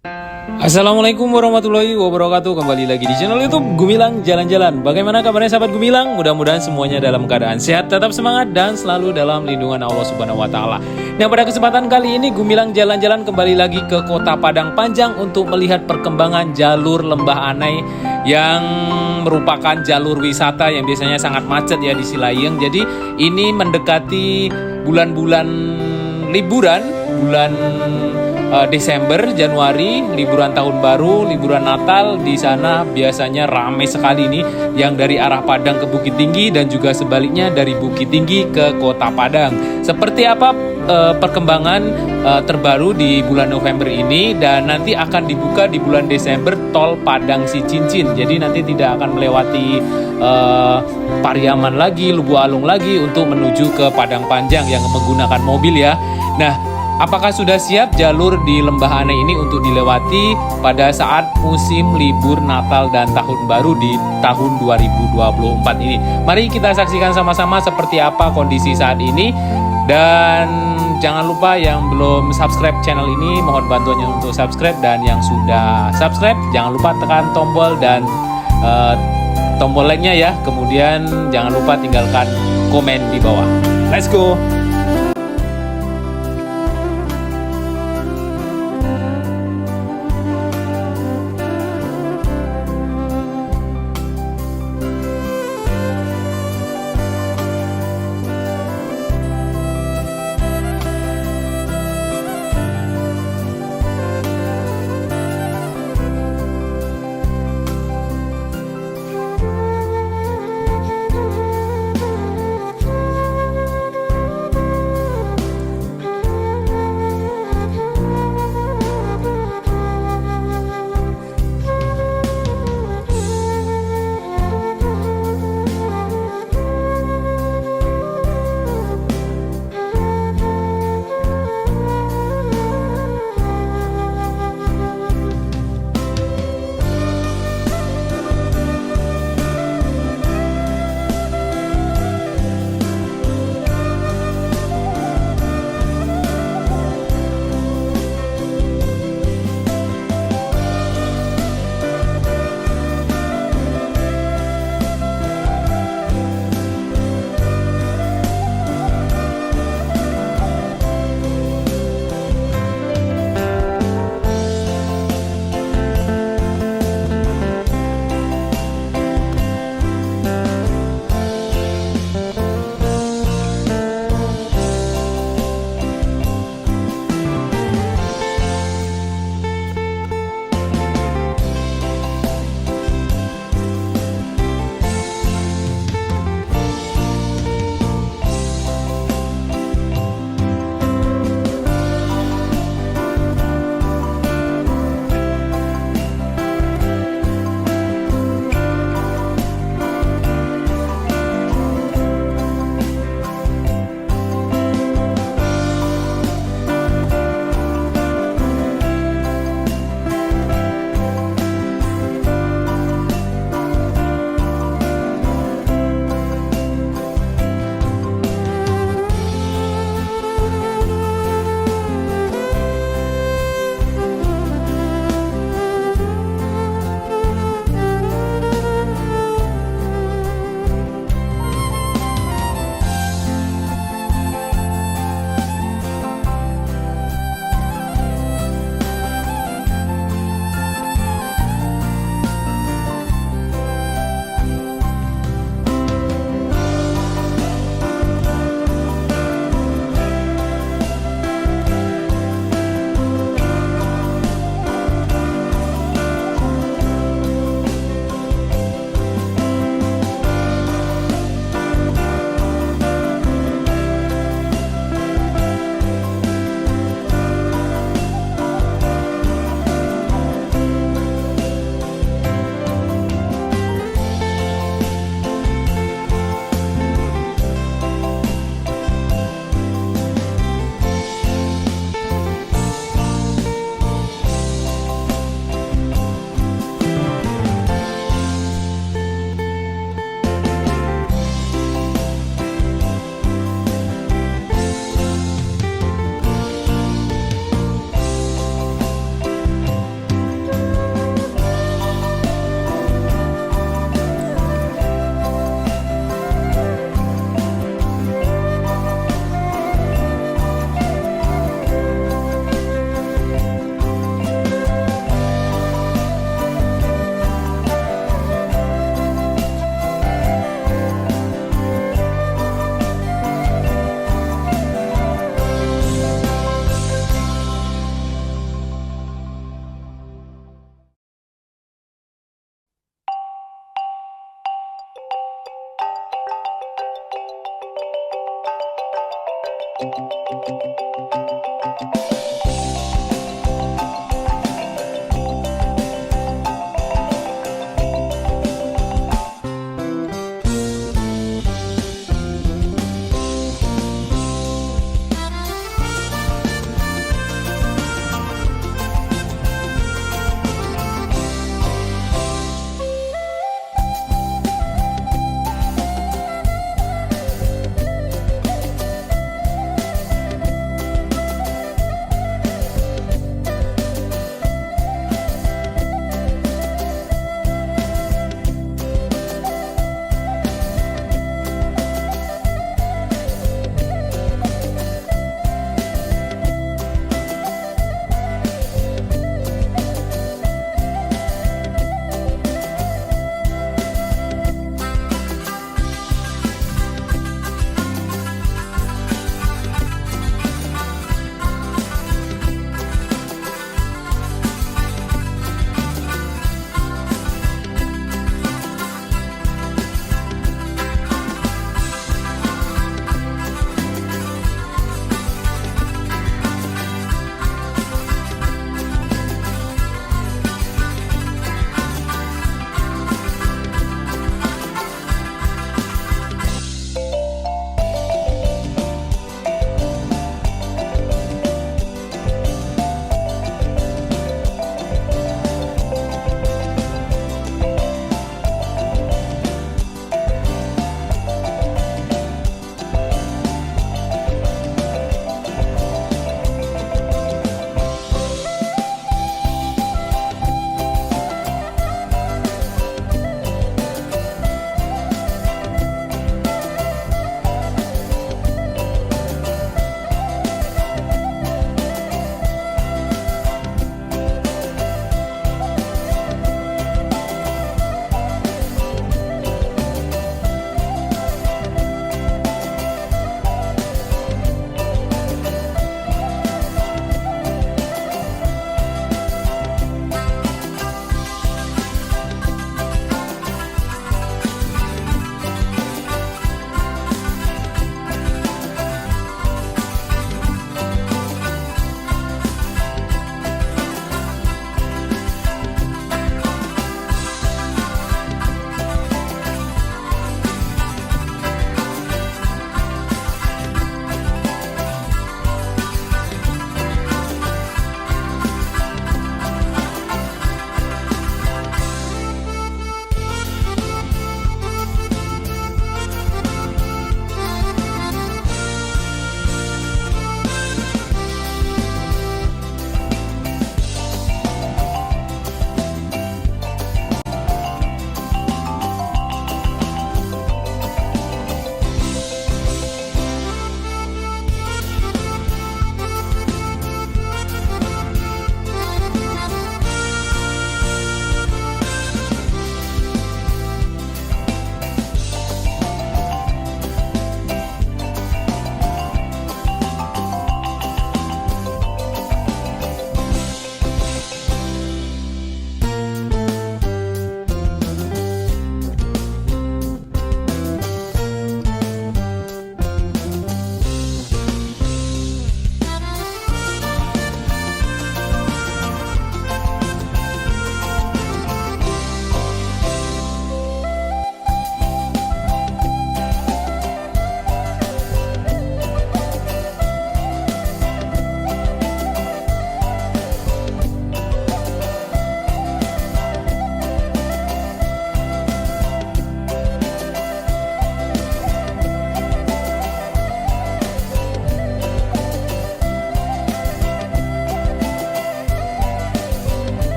Assalamualaikum warahmatullahi wabarakatuh. Kembali lagi di channel YouTube Gumilang Jalan-Jalan. Bagaimana kabarnya sahabat Gumilang? Mudah-mudahan semuanya dalam keadaan sehat, tetap semangat dan selalu dalam lindungan Allah Subhanahu wa taala. Nah, pada kesempatan kali ini Gumilang Jalan-Jalan kembali lagi ke Kota Padang Panjang untuk melihat perkembangan jalur Lembah Anai yang merupakan jalur wisata yang biasanya sangat macet ya di Silayeng. Jadi ini mendekati bulan-bulan liburan, bulan Desember, Januari, liburan tahun baru, liburan Natal. Di sana biasanya ramai sekali nih yang dari arah Padang ke Bukit Tinggi dan juga sebaliknya dari Bukit Tinggi ke Kota Padang. Seperti apa perkembangan terbaru di bulan November ini, dan nanti akan dibuka di bulan Desember tol Padang Sicincin. Jadi nanti tidak akan melewati Pariaman lagi, Lubu Alung lagi untuk menuju ke Padang Panjang yang menggunakan mobil ya. Nah, apakah sudah siap jalur di Lembah Anai ini untuk dilewati pada saat musim libur Natal dan Tahun Baru di tahun 2024 ini? Mari kita saksikan sama-sama seperti apa kondisi saat ini. Dan jangan lupa yang belum subscribe channel ini, mohon bantuannya untuk subscribe. Dan yang sudah subscribe, jangan lupa tekan tombol dan tombol like-nya ya. Kemudian jangan lupa tinggalkan komen di bawah. Let's go!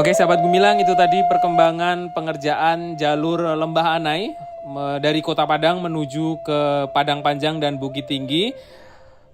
Oke sahabat Gumilang, itu tadi perkembangan pengerjaan jalur Lembah Anai dari Kota Padang menuju ke Padang Panjang dan Bukit Tinggi.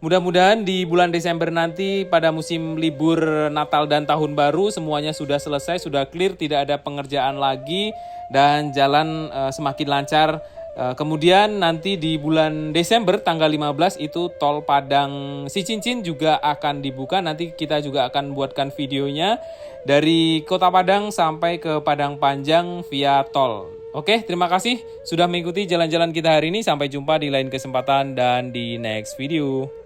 Mudah-mudahan di bulan Desember nanti pada musim libur Natal dan Tahun Baru semuanya sudah selesai, sudah clear, tidak ada pengerjaan lagi dan jalan semakin lancar. Kemudian nanti di bulan Desember tanggal 15 itu tol Padang Sicincin juga akan dibuka. Nanti kita juga akan buatkan videonya dari Kota Padang sampai ke Padang Panjang via tol. Oke, terima kasih sudah mengikuti jalan-jalan kita hari ini. Sampai jumpa di lain kesempatan dan di next video.